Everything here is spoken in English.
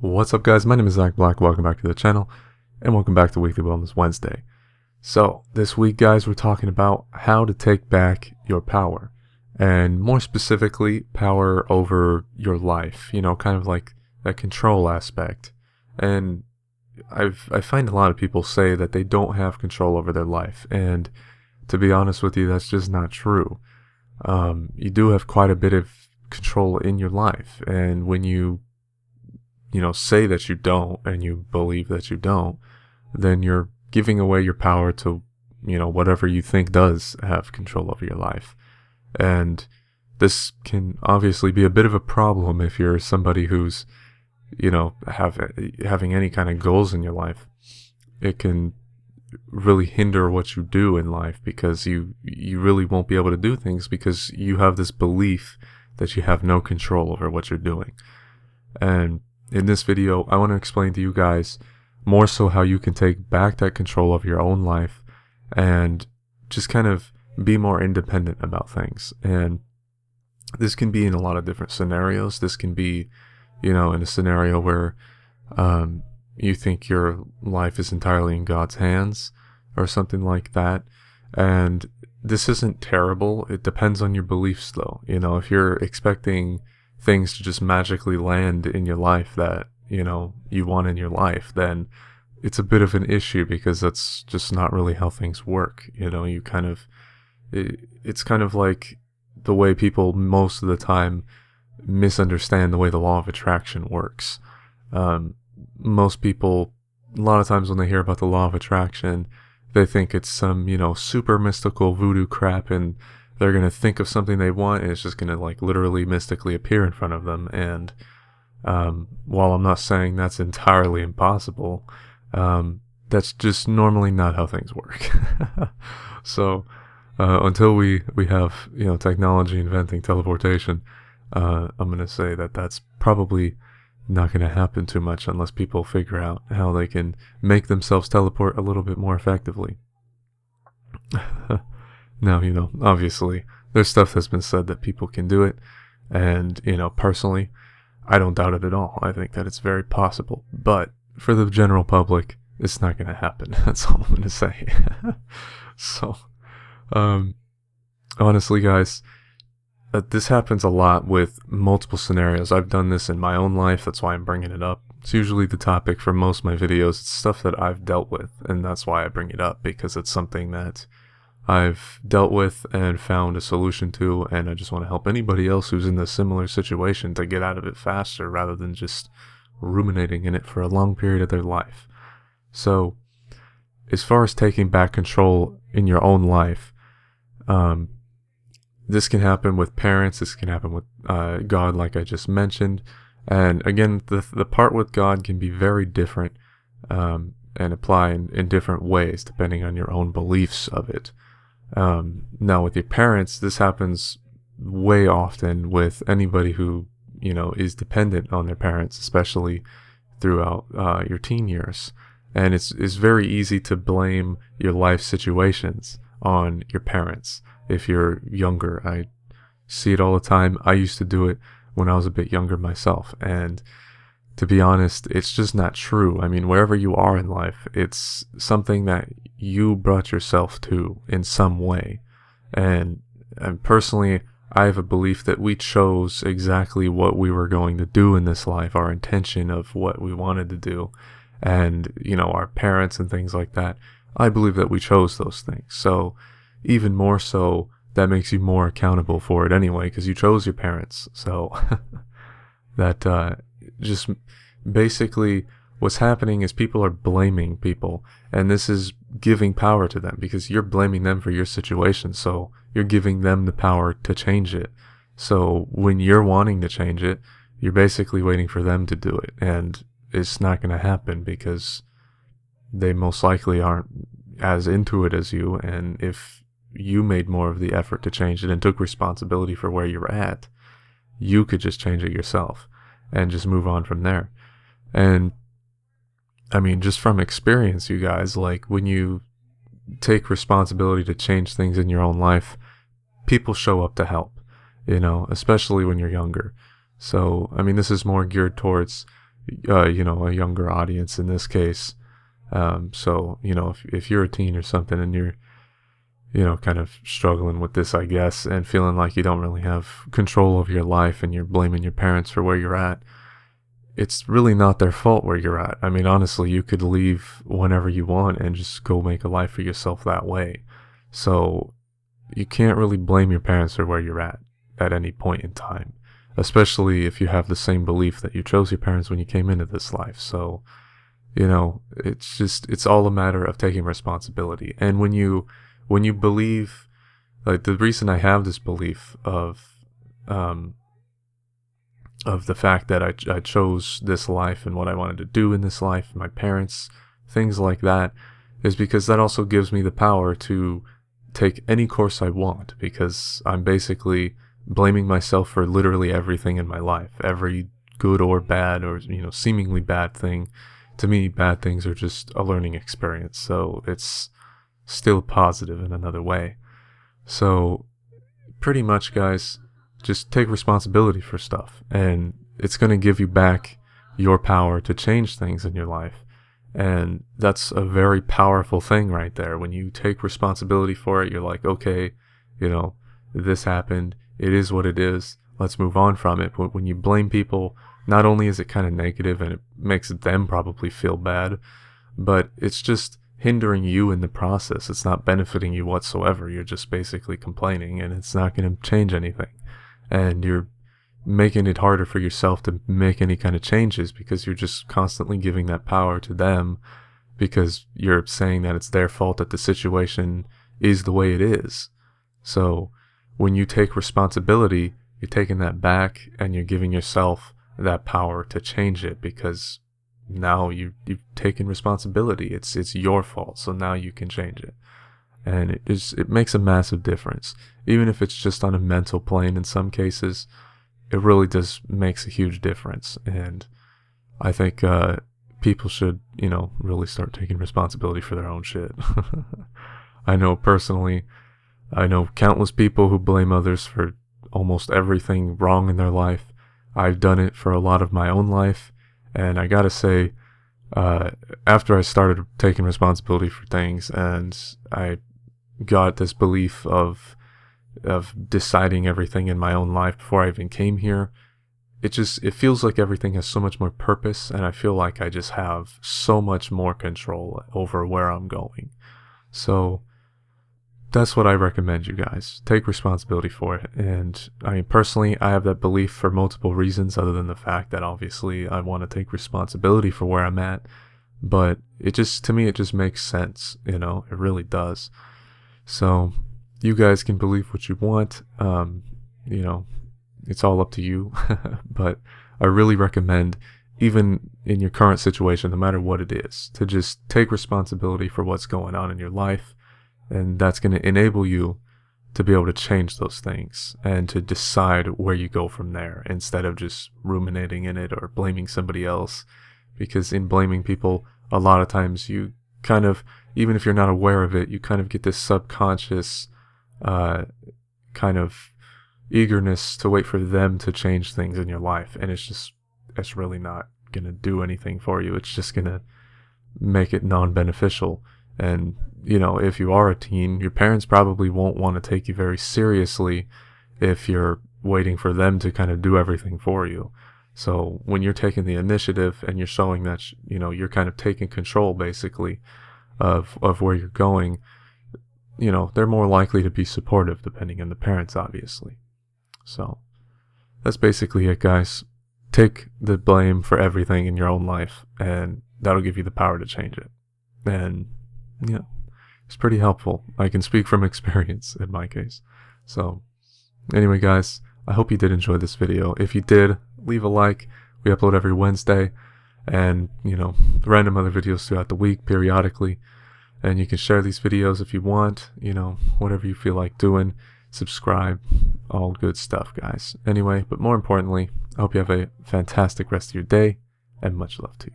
What's up, guys? My name is Zach Black. Welcome back to the channel, and welcome back to Weekly Wellness Wednesday. So, this week, guys, we're talking about how to take back your power, and more specifically, power over your life. Kind of like that control aspect. And I find a lot of people say that they don't have control over their life, and to be honest with you, that's just not true. You do have quite a bit of control in your life, and when you say that you don't and you believe that you don't, then you're giving away your power to, whatever you think does have control over your life. And this can obviously be a bit of a problem if you're somebody who's, having any kind of goals in your life. It can really hinder what you do in life because you really won't be able to do things because you have this belief that you have no control over what you're doing. And in this video, I want to explain to you guys more so how you can take back that control of your own life and just kind of be more independent about things. And this can be in a lot of different scenarios. This can be, in a scenario where you think your life is entirely in God's hands or something like that. And this isn't terrible. It depends on your beliefs, though. If you're expecting things to just magically land in your life that you want in your life, then it's a bit of an issue because that's just not really how things work. It's kind of like the way people most of the time misunderstand the way the law of attraction works. Most people, a lot of times when they hear about the law of attraction, they think it's some super mystical voodoo crap, and they're going to think of something they want, and it's just going to literally mystically appear in front of them. And while I'm not saying that's entirely impossible, that's just normally not how things work. So until we have technology inventing teleportation, I'm going to say that that's probably not going to happen too much unless people figure out how they can make themselves teleport a little bit more effectively. Now, obviously, there's stuff that's been said that people can do it, and, personally, I don't doubt it at all. I think that it's very possible, but for the general public, it's not going to happen. That's all I'm going to say. So, honestly, guys, this happens a lot with multiple scenarios. I've done this in my own life, that's why I'm bringing it up. It's usually the topic for most of my videos. It's stuff that I've dealt with, and that's why I bring it up, because it's something that I've dealt with and found a solution to, and I just want to help anybody else who's in a similar situation to get out of it faster rather than just ruminating in it for a long period of their life. So, as far as taking back control in your own life, this can happen with parents, this can happen with God, like I just mentioned. And again, the part with God can be very different and apply in different ways depending on your own beliefs of it. Now with your parents, this happens way often with anybody who, is dependent on their parents, especially throughout your teen years. And it's very easy to blame your life situations on your parents if you're younger. I see it all the time. I used to do it when I was a bit younger myself, and to be honest, it's just not true. I mean, wherever you are in life, it's something that you brought yourself to in some way. And personally, I have a belief that we chose exactly what we were going to do in this life, our intention of what we wanted to do. And, our parents and things like that, I believe that we chose those things. So even more so, that makes you more accountable for it anyway, because you chose your parents. So that just basically what's happening is people are blaming people, and this is giving power to them because you're blaming them for your situation, so you're giving them the power to change it. So when you're wanting to change it, you're basically waiting for them to do it, and it's not going to happen because they most likely aren't as into it as you. And if you made more of the effort to change it and took responsibility for where you're at, you could just change it yourself and just move on from there. And I mean, just from experience, you guys, when you take responsibility to change things in your own life, people show up to help, especially when you're younger. So, I mean, this is more geared towards, a younger audience in this case. So, if you're a teen or something and you're, kind of struggling with this, I guess, and feeling like you don't really have control of your life and you're blaming your parents for where you're at, it's really not their fault where you're at. I mean, honestly, you could leave whenever you want and just go make a life for yourself that way. So you can't really blame your parents for where you're at any point in time, especially if you have the same belief that you chose your parents when you came into this life. So, it's all a matter of taking responsibility. And when you believe, like, the reason I have this belief of the fact that I chose this life and what I wanted to do in this life, my parents, things like that, is because that also gives me the power to take any course I want, because I'm basically blaming myself for literally everything in my life, every good or bad or seemingly bad thing. To me, bad things are just a learning experience, so it's still positive in another way. So pretty much, guys, just take responsibility for stuff, and it's going to give you back your power to change things in your life. And that's a very powerful thing right there. When you take responsibility for it, you're like, okay, this happened. It is what it is. Let's move on from it. But when you blame people, not only is it kind of negative and it makes them probably feel bad, but it's just hindering you in the process. It's not benefiting you whatsoever. You're just basically complaining, and it's not going to change anything. And you're making it harder for yourself to make any kind of changes, because you're just constantly giving that power to them, because you're saying that it's their fault that the situation is the way it is. So when you take responsibility, you're taking that back and you're giving yourself that power to change it, because now you've taken responsibility. It's your fault, so now you can change it. And it makes a massive difference. Even if it's just on a mental plane in some cases, it really does makes a huge difference. And I think people should, really start taking responsibility for their own shit. I know personally, countless people who blame others for almost everything wrong in their life. I've done it for a lot of my own life, and I gotta say, after I started taking responsibility for things and I got this belief of deciding everything in my own life before I even came here, it feels like everything has so much more purpose, and I feel like I just have so much more control over where I'm going. So that's what I recommend you guys. Take responsibility for it. And I mean, personally, I have that belief for multiple reasons, other than the fact that obviously I want to take responsibility for where I'm at. But to me, it just makes sense. It really does. So you guys can believe what you want. It's all up to you. But I really recommend, even in your current situation, no matter what it is, to just take responsibility for what's going on in your life. And that's going to enable you to be able to change those things and to decide where you go from there, instead of just ruminating in it or blaming somebody else. Because in blaming people, a lot of times you kind of, even if you're not aware of it, you kind of get this subconscious kind of eagerness to wait for them to change things in your life. And it's really not going to do anything for you. It's just going to make it non-beneficial. And, if you are a teen, your parents probably won't want to take you very seriously if you're waiting for them to kind of do everything for you. So when you're taking the initiative and you're showing that, you're kind of taking control, basically, of where you're going, they're more likely to be supportive, depending on the parents, obviously. So that's basically it, guys. Take the blame for everything in your own life, and that'll give you the power to change it. And it's pretty helpful. I can speak from experience in my case. So anyway, guys, I hope you did enjoy this video. If you did, leave a like. We upload every Wednesday, and random other videos throughout the week periodically. And you can share these videos if you want, whatever you feel like doing. Subscribe, all good stuff, guys. Anyway, but more importantly, I hope you have a fantastic rest of your day, and much love to you.